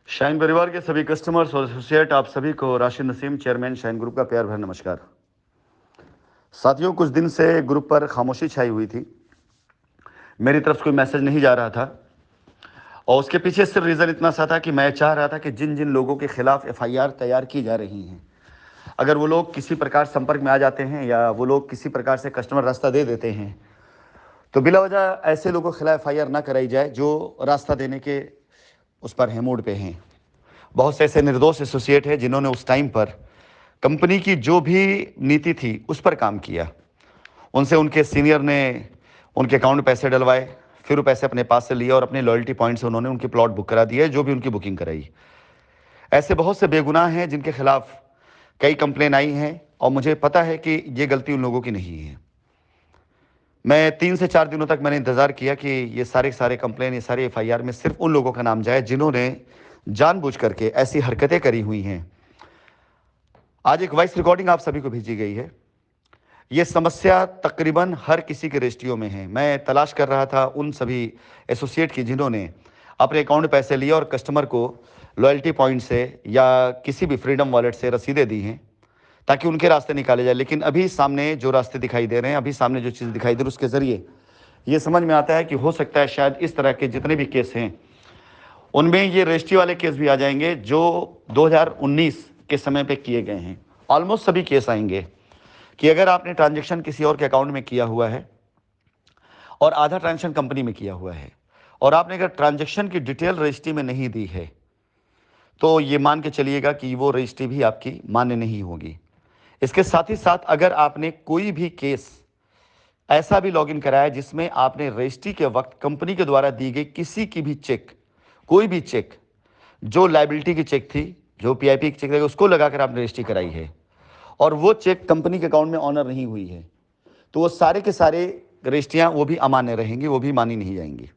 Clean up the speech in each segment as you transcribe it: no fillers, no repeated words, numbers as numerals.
Shine परिवार के सभी कस्टमर्स और एसोसिएट आप सभी को Rashid Naseem chairman shine group का प्यार भरा नमस्कार। साथियों, कुछ दिन से ग्रुप पर खामोशी छाई हुई थी। मेरी तरफ से कोई मैसेज नहीं जा रहा था और उसके पीछे सिर्फ रीज़न इतना सा था कि मैं चाह रहा था कि जिन जिन लोगों के खिलाफ एफआईआर तैयार की जा रही हैं, अगर वो लोग किसी प्रकार संपर्क में आ जाते हैं या वो लोग किसी प्रकार से कस्टमर रास्ता दे देते हैं तो बिला वजह ऐसे लोगों के खिलाफ एफआईआर ना कराई जाए जो रास्ता देने के उस पर हैं, मूड पे हैं। बहुत से ऐसे निर्दोष एसोसिएट हैं जिन्होंने उस टाइम पर कंपनी की जो भी नीति थी उस पर काम किया। उनसे उनके सीनियर ने उनके अकाउंट में पैसे डलवाए, फिर वो पैसे अपने पास से लिए और अपने लॉयल्टी पॉइंट से उन्होंने उनकी प्लॉट बुक करा दिए, जो भी उनकी बुकिंग कराई। ऐसे बहुत से बेगुनाह हैं जिनके खिलाफ कई कंप्लेन आई हैं और मुझे पता है कि ये गलती उन लोगों की नहीं है। मैं 3 से 4 दिनों तक मैंने इंतज़ार किया कि ये सारे कंप्लेन, ये सारे एफआईआर में सिर्फ उन लोगों का नाम जाए जिन्होंने जानबूझ करके ऐसी हरकतें करी हुई हैं। आज एक वॉइस रिकॉर्डिंग आप सभी को भेजी गई है। ये समस्या तकरीबन हर किसी के रजिस्ट्रियों में है। मैं तलाश कर रहा था उन सभी एसोसिएट की जिन्होंने अपने अकाउंट में पैसे लिए और कस्टमर को लॉयल्टी पॉइंट से या किसी भी फ्रीडम वॉलेट से रसीदें दी हैं ताकि उनके रास्ते निकाले जाए। लेकिन अभी सामने जो रास्ते दिखाई दे रहे हैं, अभी सामने जो चीज़ दिखाई दे रही है, उसके ज़रिए ये समझ में आता है कि हो सकता है शायद इस तरह के जितने भी केस हैं उनमें ये रजिस्ट्री वाले केस भी आ जाएंगे जो 2019 के समय पे किए गए हैं। ऑलमोस्ट सभी केस आएंगे कि अगर आपने ट्रांजैक्शन किसी और के अकाउंट में किया हुआ है और आधा ट्रांजैक्शन कंपनी में किया हुआ है और आपने अगर ट्रांजैक्शन की डिटेल रजिस्ट्री में नहीं दी है तो ये मान के चलिएगा कि वो रजिस्ट्री भी आपकी मान्य नहीं होगी। इसके साथ ही साथ अगर आपने कोई भी केस ऐसा भी लॉगिन कराया जिसमें आपने रजिस्ट्री के वक्त कंपनी के द्वारा दी गई किसी की भी चेक, कोई भी चेक जो लायबिलिटी की चेक थी, जो पीआईपी की चेक थी, उसको लगाकर आपने रजिस्ट्री कराई है और वो चेक कंपनी के अकाउंट में ऑनर नहीं हुई है, तो वो सारे के सारे रजिस्ट्रियाँ वो भी अमान्य रहेंगी, वो भी मानी नहीं जाएंगी।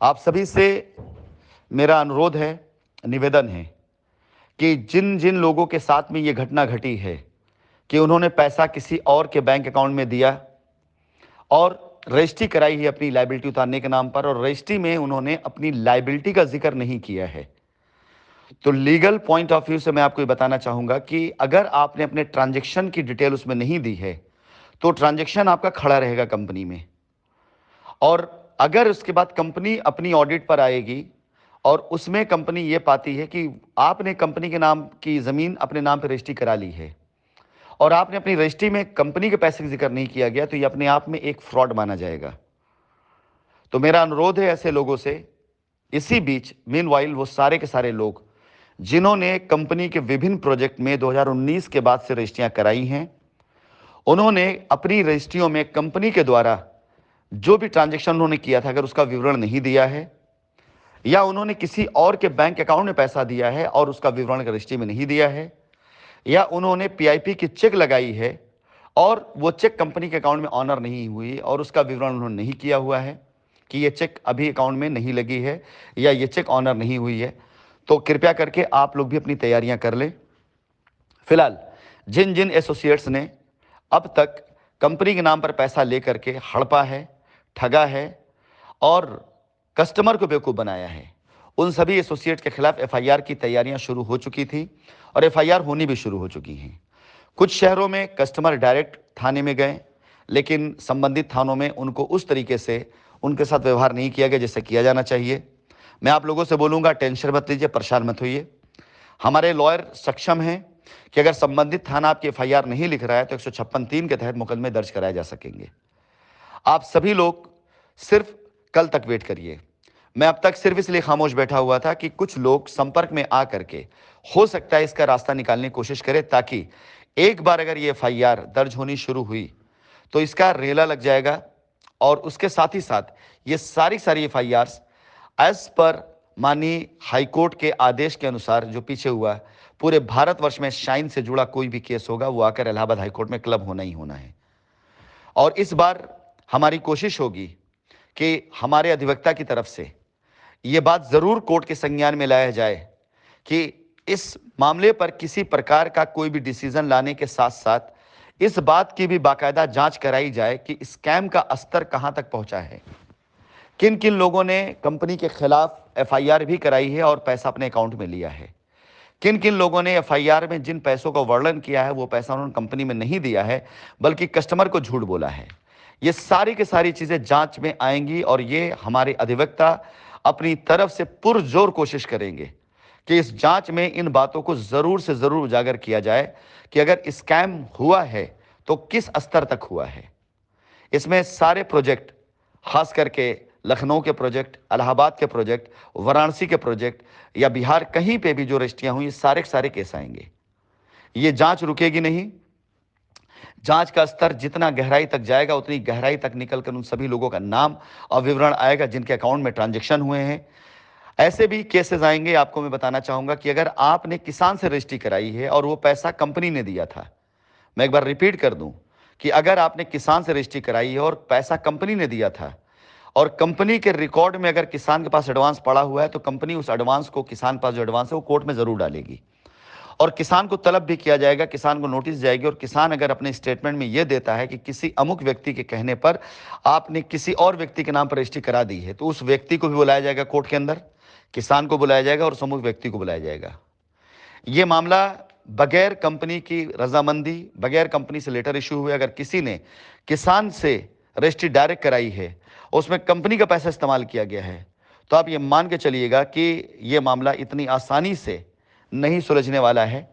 आप सभी से मेरा अनुरोध है, निवेदन है कि जिन जिन लोगों के साथ में ये घटना घटी है कि उन्होंने पैसा किसी और के बैंक अकाउंट में दिया और रजिस्ट्री कराई है अपनी लायबिलिटी उतारने के नाम पर और रजिस्ट्री में उन्होंने अपनी लायबिलिटी का जिक्र नहीं किया है, तो लीगल पॉइंट ऑफ व्यू से मैं आपको ये बताना चाहूंगा कि अगर आपने अपने ट्रांजैक्शन की डिटेल उसमें नहीं दी है तो ट्रांजैक्शन आपका खड़ा रहेगा कंपनी में। और अगर उसके बाद कंपनी अपनी ऑडिट पर आएगी और उसमें कंपनी ये पाती है कि आपने कंपनी के नाम की ज़मीन अपने नाम पर रजिस्ट्री करा ली है और आपने अपनी रजिस्ट्री में कंपनी के पैसे का जिक्र नहीं किया गया, तो ये अपने आप में एक फ्रॉड माना जाएगा। तो मेरा अनुरोध है ऐसे लोगों से, इसी बीच मीनवाइल वो सारे के सारे लोग जिन्होंने कंपनी के विभिन्न प्रोजेक्ट में 2019 के बाद से रजिस्ट्रियां कराई हैं, उन्होंने अपनी रजिस्ट्रियों में कंपनी के द्वारा जो भी ट्रांजैक्शन उन्होंने किया था अगर उसका विवरण नहीं दिया है या उन्होंने किसी और के बैंक अकाउंट में पैसा दिया है और उसका विवरण रजिस्ट्री में नहीं दिया है या उन्होंने पीआईपी की चेक लगाई है और वो चेक कंपनी के अकाउंट में ऑनर नहीं हुई और उसका विवरण उन्होंने नहीं किया हुआ है कि ये चेक अभी अकाउंट में नहीं लगी है या ये चेक ऑनर नहीं हुई है, तो कृपया करके आप लोग भी अपनी तैयारियां कर लें। फिलहाल जिन जिन एसोसिएट्स ने अब तक कंपनी के नाम पर पैसा लेकर के हड़पा है, ठगा है और कस्टमर को बेवकूफ़ बनाया है, उन सभी एसोसिएट के खिलाफ एफआईआर की तैयारियां शुरू हो चुकी थी और एफआईआर होनी भी शुरू हो चुकी हैं। कुछ शहरों में कस्टमर डायरेक्ट थाने में गए, लेकिन संबंधित थानों में उनको उस तरीके से उनके साथ व्यवहार नहीं किया गया जैसे किया जाना चाहिए। मैं आप लोगों से बोलूँगा, टेंशन मत लीजिए, परेशान मत होइए। हमारे लॉयर सक्षम हैं कि अगर संबंधित थाना आपकी एफआईआर नहीं लिख रहा है तो 156(3) के तहत मुकदमे दर्ज कराए जा सकेंगे। आप सभी लोग सिर्फ कल तक वेट करिए। मैं अब तक सिर्फ इसलिए खामोश बैठा हुआ था कि कुछ लोग संपर्क में आ करके हो सकता है इसका रास्ता निकालने की कोशिश करें, ताकि एक बार अगर ये एफआईआर दर्ज होनी शुरू हुई तो इसका रेला लग जाएगा और उसके साथ ही साथ ये सारी एफआईआर एज पर माननीय हाईकोर्ट के आदेश के अनुसार जो पीछे हुआ, पूरे भारतवर्ष में शाइन से जुड़ा कोई भी केस होगा वो आकर इलाहाबाद हाईकोर्ट में क्लब होना ही होना है। और इस बार हमारी कोशिश होगी कि हमारे अधिवक्ता की तरफ से ये बात ज़रूर कोर्ट के संज्ञान में लाया जाए कि इस मामले पर किसी प्रकार का कोई भी डिसीजन लाने के साथ साथ इस बात की भी बाकायदा जांच कराई जाए कि स्कैम का स्तर कहां तक पहुंचा है। किन किन लोगों ने कंपनी के खिलाफ एफआईआर भी कराई है और पैसा अपने अकाउंट में लिया है, किन किन लोगों ने एफआईआर में जिन पैसों का वर्णन किया है वो पैसा उन्होंने कंपनी में नहीं दिया है बल्कि कस्टमर को झूठ बोला है। ये सारी की सारी चीजें जांच में आएंगी और ये हमारे अधिवक्ता अपनी तरफ से पुरजोर कोशिश करेंगे कि इस जांच में इन बातों को जरूर से जरूर उजागर किया जाए कि अगर स्कैम हुआ है तो किस स्तर तक हुआ है। इसमें सारे प्रोजेक्ट, खास करके लखनऊ के प्रोजेक्ट, इलाहाबाद के प्रोजेक्ट, वाराणसी के प्रोजेक्ट या बिहार कहीं पे भी जो रजिस्ट्रियां हुई, सारे के सारे केस आएंगे। ये जांच रुकेगी नहीं। जांच का स्तर जितना गहराई तक जाएगा उतनी गहराई तक निकलकर उन सभी लोगों का नाम और विवरण आएगा जिनके अकाउंट में ट्रांजैक्शन हुए हैं। ऐसे भी केसेस आएंगे। आपको मैं बताना चाहूंगा कि अगर आपने किसान से रजिस्ट्री कराई है और वो पैसा कंपनी ने दिया था, मैं एक बार रिपीट कर दूं कि अगर आपने किसान से रजिस्ट्री कराई है और पैसा कंपनी ने दिया था और कंपनी के रिकॉर्ड में अगर किसान के पास एडवांस पड़ा हुआ है तो कंपनी उस एडवांस को, किसान पास जो एडवांस है वो कोर्ट में जरूर डालेगी और किसान को तलब भी किया जाएगा, किसान को नोटिस जाएगी। और किसान अगर अपने स्टेटमेंट में यह देता है कि किसी अमुक व्यक्ति के कहने पर आपने किसी और व्यक्ति के नाम पर रजिस्ट्री करा दी है तो उस व्यक्ति को भी बुलाया जाएगा कोर्ट के अंदर, किसान को बुलाया जाएगा और उस अमुक व्यक्ति को बुलाया जाएगा। यह मामला बगैर कंपनी की रजामंदी, बगैर कंपनी से लेटर इश्यू हुए अगर किसी ने किसान से रजिस्ट्री डायरेक्ट कराई है, उसमें कंपनी का पैसा इस्तेमाल किया गया है, तो आप ये मान के चलिएगा कि यह मामला इतनी आसानी से नहीं सुलझने वाला है।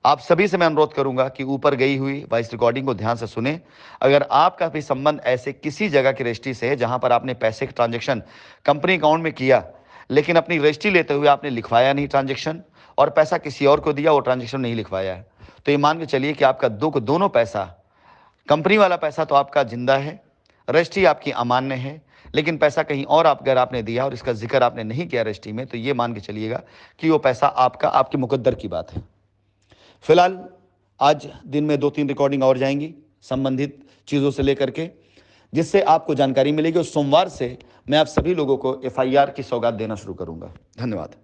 आप सभी से मैं अनुरोध करूंगा कि ऊपर गई हुई वॉइस रिकॉर्डिंग को ध्यान से सुने। अगर आपका भी संबंध ऐसे किसी जगह की रजिस्ट्री से है जहां पर आपने पैसे का ट्रांजैक्शन कंपनी अकाउंट में किया लेकिन अपनी रजिस्ट्री लेते हुए आपने लिखवाया नहीं ट्रांजैक्शन और पैसा किसी और को दिया, वो ट्रांजैक्शन नहीं लिखवाया है, तो ये मान के चलिए कि आपका दोनों पैसा, कंपनी वाला पैसा तो आपका जिंदा है, रजिस्ट्री आपकी अमान्य है, लेकिन पैसा कहीं और अगर आपने दिया और इसका जिक्र आपने नहीं किया रजिस्ट्री में तो ये मान के चलिएगा कि वो पैसा आपका, आपके मुकद्दर की बात है। फिलहाल आज दिन में 2-3 रिकॉर्डिंग और जाएंगी संबंधित चीज़ों से लेकर के, जिससे आपको जानकारी मिलेगी और सोमवार से मैं आप सभी लोगों को एफआईआर की सौगात देना शुरू करूंगा। धन्यवाद।